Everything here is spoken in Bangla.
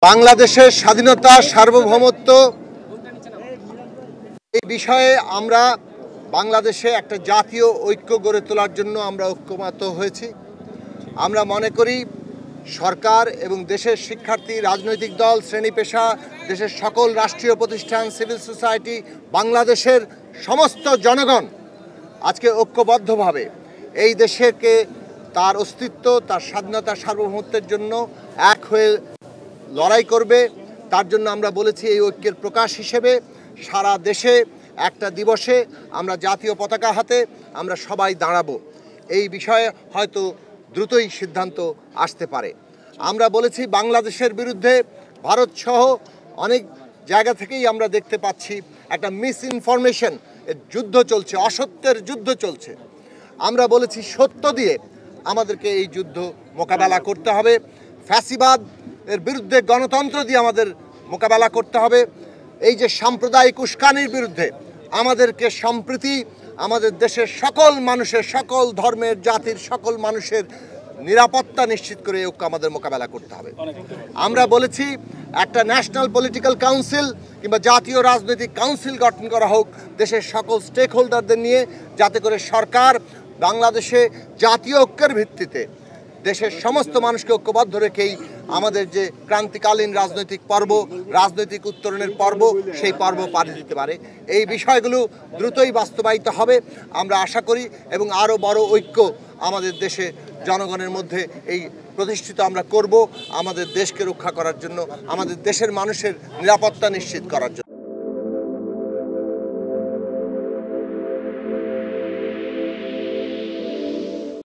বাংলাদেশের স্বাধীনতা সার্বভৌমত্ব এই বিষয়ে আমরা বাংলাদেশে একটা জাতীয় ঐক্য গড়ে তোলার জন্য আমরা ঐক্যমত হয়েছি। আমরা মনে করি সরকার এবং দেশের শিক্ষার্থী, রাজনৈতিক দল, শ্রেণী পেশা, দেশের সকল রাষ্ট্রীয় প্রতিষ্ঠান, সিভিল সোসাইটি, বাংলাদেশের সমস্ত জনগণ আজকে ঐক্যবদ্ধভাবে এই দেশকে তার অস্তিত্ব, তার স্বাধীনতা সার্বভৌমত্বের জন্য এক হয়ে লড়াই করবে। তার জন্য আমরা বলেছি এই ঐক্যের প্রকাশ হিসেবে সারা দেশে একটা দিবসে আমরা জাতীয় পতাকা হাতে আমরা সবাই দাঁড়াবো। এই বিষয়ে হয়তো দ্রুতই সিদ্ধান্ত আসতে পারে। আমরা বলেছি বাংলাদেশের বিরুদ্ধে ভারত সহ অনেক জায়গা থেকেই আমরা দেখতে পাচ্ছি একটা মিস ইনফরমেশন যুদ্ধ চলছে, অসত্যের যুদ্ধ চলছে। আমরা বলেছি সত্য দিয়ে আমাদেরকে এই যুদ্ধ মোকাবেলা করতে হবে। ফ্যাসিবাদ এর বিরুদ্ধে গণতন্ত্র দিয়ে আমাদের মোকাবেলা করতে হবে। এই যে সাম্প্রদায়িক উস্কানির বিরুদ্ধে আমাদেরকে সম্প্রীতি, আমাদের দেশের সকল মানুষের, সকল ধর্মের, জাতির সকল মানুষের নিরাপত্তা নিশ্চিত করে ঐক্য আমাদের মোকাবেলা করতে হবে। আমরা বলেছি একটা ন্যাশনাল পলিটিক্যাল কাউন্সিল কিংবা জাতীয় রাজনৈতিক কাউন্সিল গঠন করা হোক দেশের সকল স্টেক হোল্ডারদের নিয়ে, যাতে করে সরকার বাংলাদেশে জাতীয় ঐক্যের ভিত্তিতে দেশের সমস্ত মানুষকে ঐক্যবদ্ধ রেখেই আমাদের যে ক্রান্তিকালীন রাজনৈতিক পর্ব, রাজনৈতিক উত্তরণের পর্ব, সেই পর্ব পাড়ি দিতে পারে। এই বিষয়গুলো দ্রুতই বাস্তবায়িত হবে আমরা আশা করি, এবং আরও বড় ঐক্য আমাদের দেশে জনগণের মধ্যে এই প্রতিষ্ঠিত আমরা করব আমাদের দেশকে রক্ষা করার জন্য, আমাদের দেশের মানুষের নিরাপত্তা নিশ্চিত করার জন্য।